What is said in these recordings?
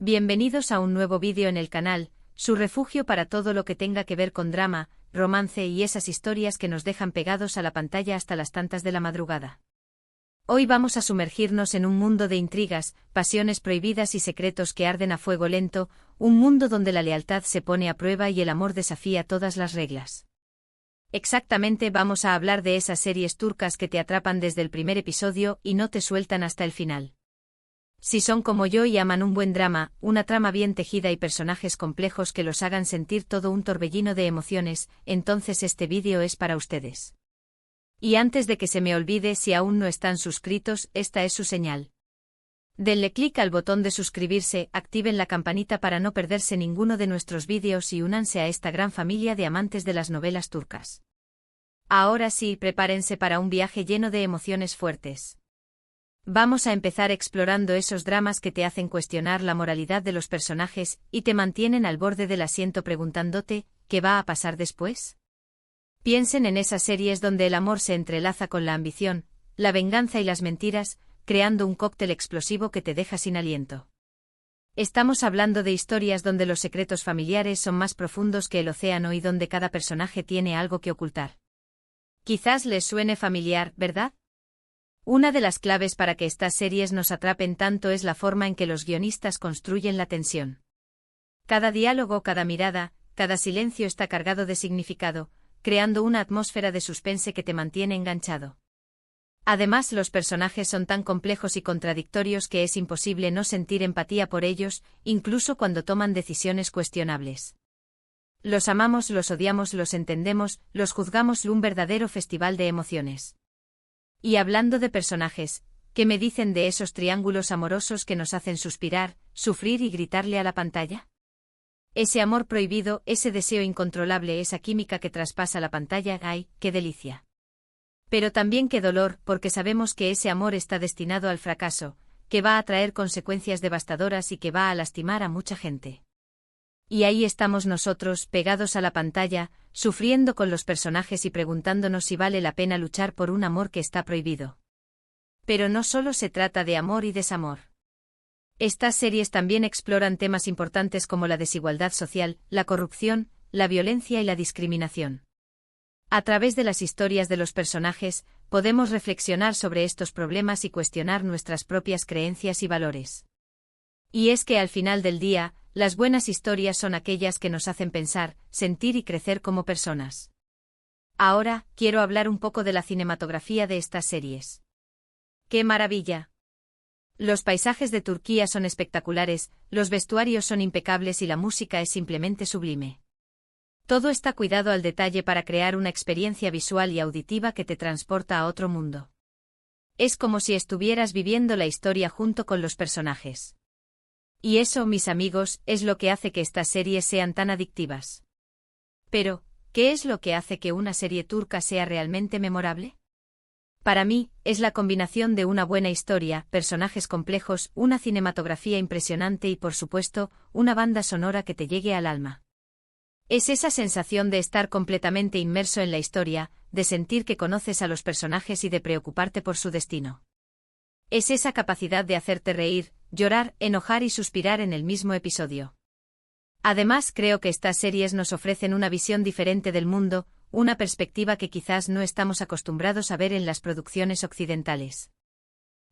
Bienvenidos a un nuevo vídeo en el canal, su refugio para todo lo que tenga que ver con drama, romance y esas historias que nos dejan pegados a la pantalla hasta las tantas de la madrugada. Hoy vamos a sumergirnos en un mundo de intrigas, pasiones prohibidas y secretos que arden a fuego lento, un mundo donde la lealtad se pone a prueba y el amor desafía todas las reglas. Exactamente, vamos a hablar de esas series turcas que te atrapan desde el primer episodio y no te sueltan hasta el final. Si son como yo y aman un buen drama, una trama bien tejida y personajes complejos que los hagan sentir todo un torbellino de emociones, entonces este vídeo es para ustedes. Y antes de que se me olvide, si aún no están suscritos, esta es su señal. Denle clic al botón de suscribirse, activen la campanita para no perderse ninguno de nuestros vídeos y únanse a esta gran familia de amantes de las novelas turcas. Ahora sí, prepárense para un viaje lleno de emociones fuertes. Vamos a empezar explorando esos dramas que te hacen cuestionar la moralidad de los personajes y te mantienen al borde del asiento preguntándote, ¿qué va a pasar después? Piensen en esas series donde el amor se entrelaza con la ambición, la venganza y las mentiras, creando un cóctel explosivo que te deja sin aliento. Estamos hablando de historias donde los secretos familiares son más profundos que el océano y donde cada personaje tiene algo que ocultar. Quizás les suene familiar, ¿verdad? Una de las claves para que estas series nos atrapen tanto es la forma en que los guionistas construyen la tensión. Cada diálogo, cada mirada, cada silencio está cargado de significado, creando una atmósfera de suspense que te mantiene enganchado. Además, los personajes son tan complejos y contradictorios que es imposible no sentir empatía por ellos, incluso cuando toman decisiones cuestionables. Los amamos, los odiamos, los entendemos, los juzgamos, un verdadero festival de emociones. Y hablando de personajes, ¿qué me dicen de esos triángulos amorosos que nos hacen suspirar, sufrir y gritarle a la pantalla? Ese amor prohibido, ese deseo incontrolable, esa química que traspasa la pantalla, ¡ay, qué delicia! Pero también qué dolor, porque sabemos que ese amor está destinado al fracaso, que va a traer consecuencias devastadoras y que va a lastimar a mucha gente. Y ahí estamos nosotros, pegados a la pantalla, sufriendo con los personajes y preguntándonos si vale la pena luchar por un amor que está prohibido. Pero no solo se trata de amor y desamor. Estas series también exploran temas importantes como la desigualdad social, la corrupción, la violencia y la discriminación. A través de las historias de los personajes, podemos reflexionar sobre estos problemas y cuestionar nuestras propias creencias y valores. Y es que al final del día, las buenas historias son aquellas que nos hacen pensar, sentir y crecer como personas. Ahora, quiero hablar un poco de la cinematografía de estas series. ¡Qué maravilla! Los paisajes de Turquía son espectaculares, los vestuarios son impecables y la música es simplemente sublime. Todo está cuidado al detalle para crear una experiencia visual y auditiva que te transporta a otro mundo. Es como si estuvieras viviendo la historia junto con los personajes. Y eso, mis amigos, es lo que hace que estas series sean tan adictivas. Pero, ¿qué es lo que hace que una serie turca sea realmente memorable? Para mí, es la combinación de una buena historia, personajes complejos, una cinematografía impresionante y, por supuesto, una banda sonora que te llegue al alma. Es esa sensación de estar completamente inmerso en la historia, de sentir que conoces a los personajes y de preocuparte por su destino. Es esa capacidad de hacerte reír, llorar, enojar y suspirar en el mismo episodio. Además, creo que estas series nos ofrecen una visión diferente del mundo, una perspectiva que quizás no estamos acostumbrados a ver en las producciones occidentales.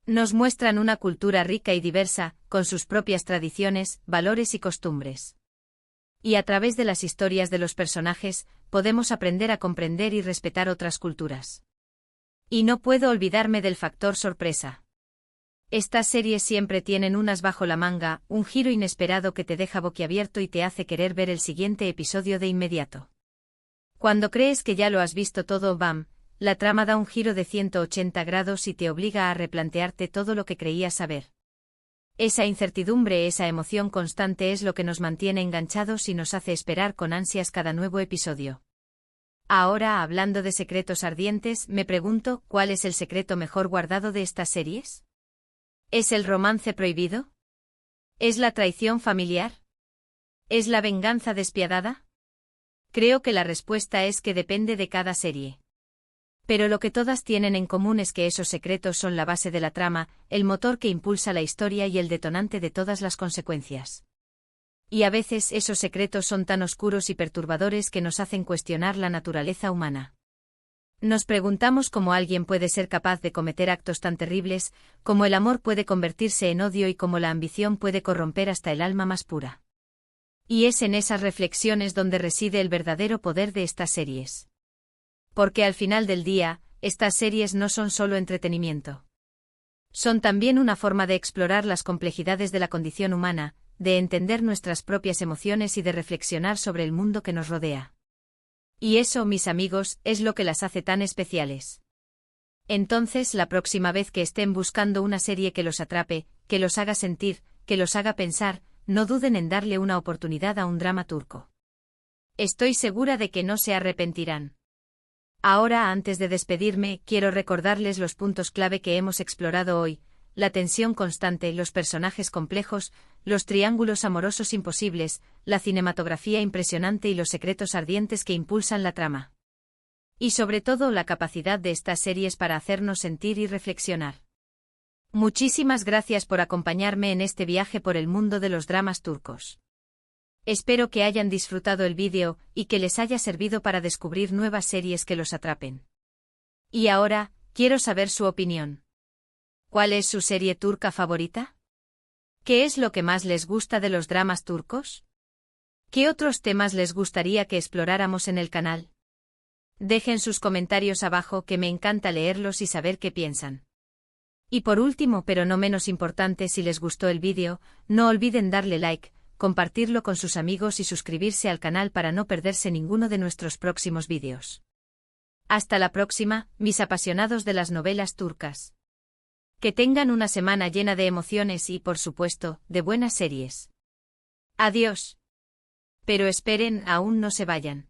Nos muestran una cultura rica y diversa, con sus propias tradiciones, valores y costumbres. Y a través de las historias de los personajes, podemos aprender a comprender y respetar otras culturas. Y no puedo olvidarme del factor sorpresa. Estas series siempre tienen un as bajo la manga, un giro inesperado que te deja boquiabierto y te hace querer ver el siguiente episodio de inmediato. Cuando crees que ya lo has visto todo, ¡bam!, la trama da un giro de 180 grados y te obliga a replantearte todo lo que creías saber. Esa incertidumbre, esa emoción constante es lo que nos mantiene enganchados y nos hace esperar con ansias cada nuevo episodio. Ahora, hablando de secretos ardientes, me pregunto, ¿cuál es el secreto mejor guardado de estas series? ¿Es el romance prohibido? ¿Es la traición familiar? ¿Es la venganza despiadada? Creo que la respuesta es que depende de cada serie. Pero lo que todas tienen en común es que esos secretos son la base de la trama, el motor que impulsa la historia y el detonante de todas las consecuencias. Y a veces esos secretos son tan oscuros y perturbadores que nos hacen cuestionar la naturaleza humana. Nos preguntamos cómo alguien puede ser capaz de cometer actos tan terribles, cómo el amor puede convertirse en odio y cómo la ambición puede corromper hasta el alma más pura. Y es en esas reflexiones donde reside el verdadero poder de estas series. Porque al final del día, estas series no son solo entretenimiento. Son también una forma de explorar las complejidades de la condición humana, de entender nuestras propias emociones y de reflexionar sobre el mundo que nos rodea. Y eso, mis amigos, es lo que las hace tan especiales. Entonces, la próxima vez que estén buscando una serie que los atrape, que los haga sentir, que los haga pensar, no duden en darle una oportunidad a un drama turco. Estoy segura de que no se arrepentirán. Ahora, antes de despedirme, quiero recordarles los puntos clave que hemos explorado hoy: la tensión constante, los personajes complejos, los triángulos amorosos imposibles, la cinematografía impresionante y los secretos ardientes que impulsan la trama. Y sobre todo la capacidad de estas series para hacernos sentir y reflexionar. Muchísimas gracias por acompañarme en este viaje por el mundo de los dramas turcos. Espero que hayan disfrutado el vídeo y que les haya servido para descubrir nuevas series que los atrapen. Y ahora, quiero saber su opinión. ¿Cuál es su serie turca favorita? ¿Qué es lo que más les gusta de los dramas turcos? ¿Qué otros temas les gustaría que exploráramos en el canal? Dejen sus comentarios abajo, que me encanta leerlos y saber qué piensan. Y por último, pero no menos importante, si les gustó el vídeo, no olviden darle like, compartirlo con sus amigos y suscribirse al canal para no perderse ninguno de nuestros próximos vídeos. Hasta la próxima, mis apasionados de las novelas turcas. Que tengan una semana llena de emociones y, por supuesto, de buenas series. Adiós. Pero esperen, aún no se vayan.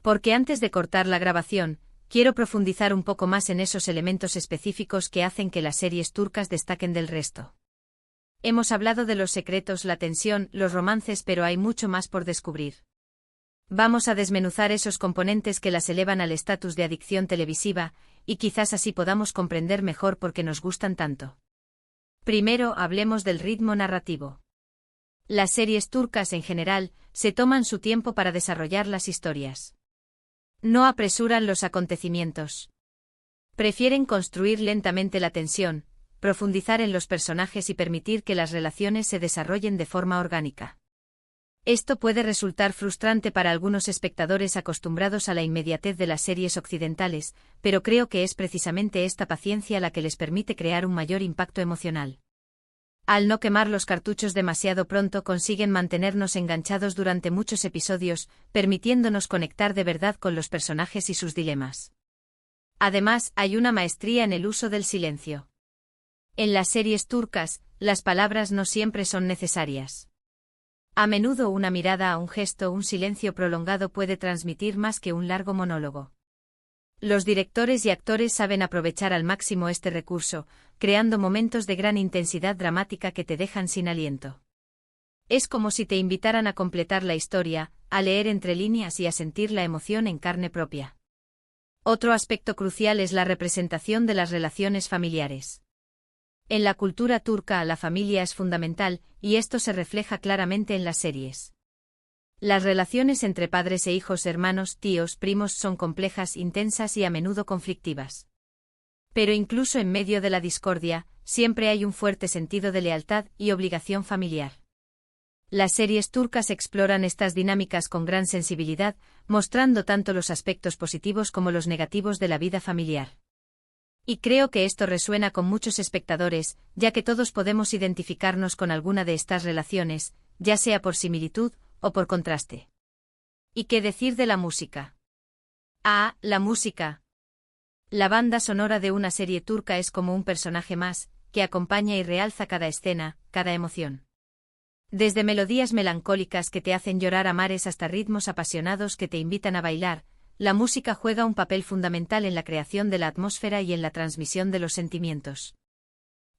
Porque antes de cortar la grabación, quiero profundizar un poco más en esos elementos específicos que hacen que las series turcas destaquen del resto. Hemos hablado de los secretos, la tensión, los romances, pero hay mucho más por descubrir. Vamos a desmenuzar esos componentes que las elevan al estatus de adicción televisiva, y quizás así podamos comprender mejor por qué nos gustan tanto. Primero, hablemos del ritmo narrativo. Las series turcas en general se toman su tiempo para desarrollar las historias. No apresuran los acontecimientos. Prefieren construir lentamente la tensión, profundizar en los personajes y permitir que las relaciones se desarrollen de forma orgánica. Esto puede resultar frustrante para algunos espectadores acostumbrados a la inmediatez de las series occidentales, pero creo que es precisamente esta paciencia la que les permite crear un mayor impacto emocional. Al no quemar los cartuchos demasiado pronto, consiguen mantenernos enganchados durante muchos episodios, permitiéndonos conectar de verdad con los personajes y sus dilemas. Además, hay una maestría en el uso del silencio. En las series turcas, las palabras no siempre son necesarias. A menudo una mirada, un gesto, un silencio prolongado puede transmitir más que un largo monólogo. Los directores y actores saben aprovechar al máximo este recurso, creando momentos de gran intensidad dramática que te dejan sin aliento. Es como si te invitaran a completar la historia, a leer entre líneas y a sentir la emoción en carne propia. Otro aspecto crucial es la representación de las relaciones familiares. En la cultura turca, la familia es fundamental, y esto se refleja claramente en las series. Las relaciones entre padres e hijos, hermanos, tíos, primos son complejas, intensas y a menudo conflictivas. Pero incluso en medio de la discordia, siempre hay un fuerte sentido de lealtad y obligación familiar. Las series turcas exploran estas dinámicas con gran sensibilidad, mostrando tanto los aspectos positivos como los negativos de la vida familiar. Y creo que esto resuena con muchos espectadores, ya que todos podemos identificarnos con alguna de estas relaciones, ya sea por similitud o por contraste. ¿Y qué decir de la música? Ah, la música. La banda sonora de una serie turca es como un personaje más, que acompaña y realza cada escena, cada emoción. Desde melodías melancólicas que te hacen llorar a mares hasta ritmos apasionados que te invitan a bailar, la música juega un papel fundamental en la creación de la atmósfera y en la transmisión de los sentimientos.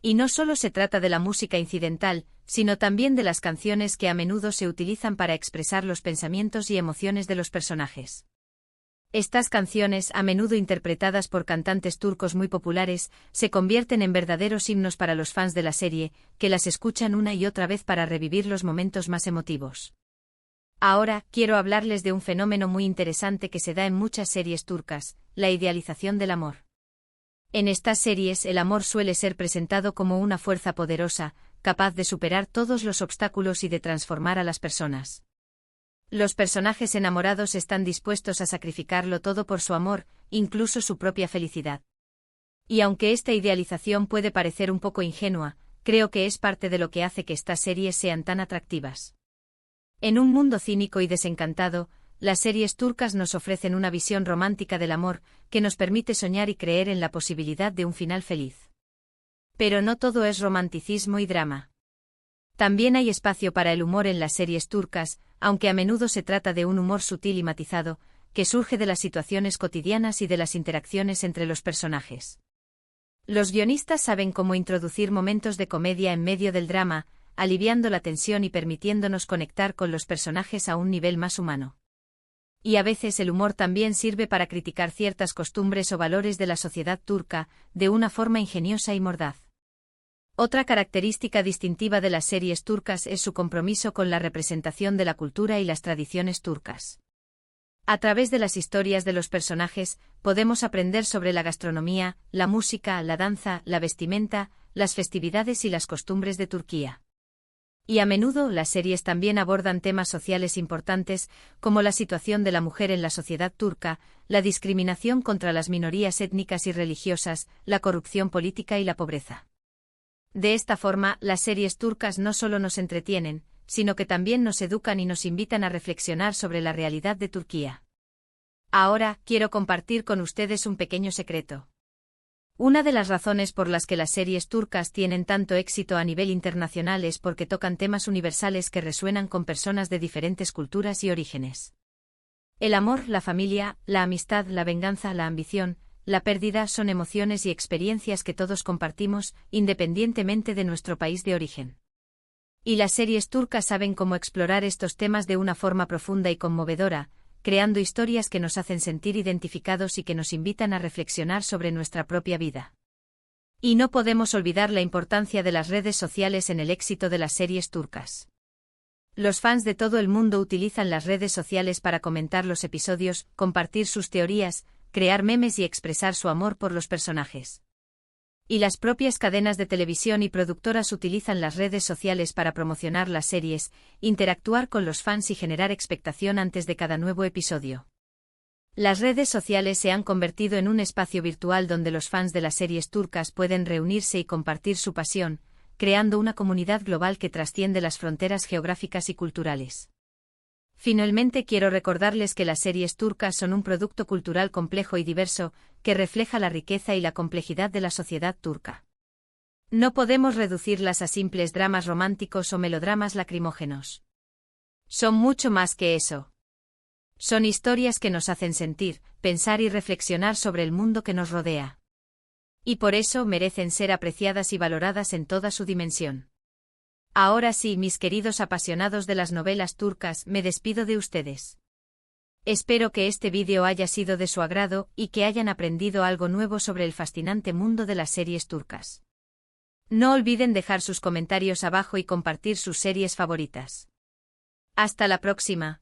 Y no solo se trata de la música incidental, sino también de las canciones que a menudo se utilizan para expresar los pensamientos y emociones de los personajes. Estas canciones, a menudo interpretadas por cantantes turcos muy populares, se convierten en verdaderos himnos para los fans de la serie, que las escuchan una y otra vez para revivir los momentos más emotivos. Ahora, quiero hablarles de un fenómeno muy interesante que se da en muchas series turcas, la idealización del amor. En estas series el amor suele ser presentado como una fuerza poderosa, capaz de superar todos los obstáculos y de transformar a las personas. Los personajes enamorados están dispuestos a sacrificarlo todo por su amor, incluso su propia felicidad. Y aunque esta idealización puede parecer un poco ingenua, creo que es parte de lo que hace que estas series sean tan atractivas. En un mundo cínico y desencantado, las series turcas nos ofrecen una visión romántica del amor, que nos permite soñar y creer en la posibilidad de un final feliz. Pero no todo es romanticismo y drama. También hay espacio para el humor en las series turcas, aunque a menudo se trata de un humor sutil y matizado, que surge de las situaciones cotidianas y de las interacciones entre los personajes. Los guionistas saben cómo introducir momentos de comedia en medio del drama, aliviando la tensión y permitiéndonos conectar con los personajes a un nivel más humano. Y a veces el humor también sirve para criticar ciertas costumbres o valores de la sociedad turca, de una forma ingeniosa y mordaz. Otra característica distintiva de las series turcas es su compromiso con la representación de la cultura y las tradiciones turcas. A través de las historias de los personajes, podemos aprender sobre la gastronomía, la música, la danza, la vestimenta, las festividades y las costumbres de Turquía. Y a menudo las series también abordan temas sociales importantes, como la situación de la mujer en la sociedad turca, la discriminación contra las minorías étnicas y religiosas, la corrupción política y la pobreza. De esta forma, las series turcas no solo nos entretienen, sino que también nos educan y nos invitan a reflexionar sobre la realidad de Turquía. Ahora, quiero compartir con ustedes un pequeño secreto. Una de las razones por las que las series turcas tienen tanto éxito a nivel internacional es porque tocan temas universales que resuenan con personas de diferentes culturas y orígenes. El amor, la familia, la amistad, la venganza, la ambición, la pérdida son emociones y experiencias que todos compartimos, independientemente de nuestro país de origen. Y las series turcas saben cómo explorar estos temas de una forma profunda y conmovedora, creando historias que nos hacen sentir identificados y que nos invitan a reflexionar sobre nuestra propia vida. Y no podemos olvidar la importancia de las redes sociales en el éxito de las series turcas. Los fans de todo el mundo utilizan las redes sociales para comentar los episodios, compartir sus teorías, crear memes y expresar su amor por los personajes. Y las propias cadenas de televisión y productoras utilizan las redes sociales para promocionar las series, interactuar con los fans y generar expectación antes de cada nuevo episodio. Las redes sociales se han convertido en un espacio virtual donde los fans de las series turcas pueden reunirse y compartir su pasión, creando una comunidad global que trasciende las fronteras geográficas y culturales. Finalmente quiero recordarles que las series turcas son un producto cultural complejo y diverso, que refleja la riqueza y la complejidad de la sociedad turca. No podemos reducirlas a simples dramas románticos o melodramas lacrimógenos. Son mucho más que eso. Son historias que nos hacen sentir, pensar y reflexionar sobre el mundo que nos rodea. Y por eso merecen ser apreciadas y valoradas en toda su dimensión. Ahora sí, mis queridos apasionados de las novelas turcas, me despido de ustedes. Espero que este vídeo haya sido de su agrado y que hayan aprendido algo nuevo sobre el fascinante mundo de las series turcas. No olviden dejar sus comentarios abajo y compartir sus series favoritas. Hasta la próxima.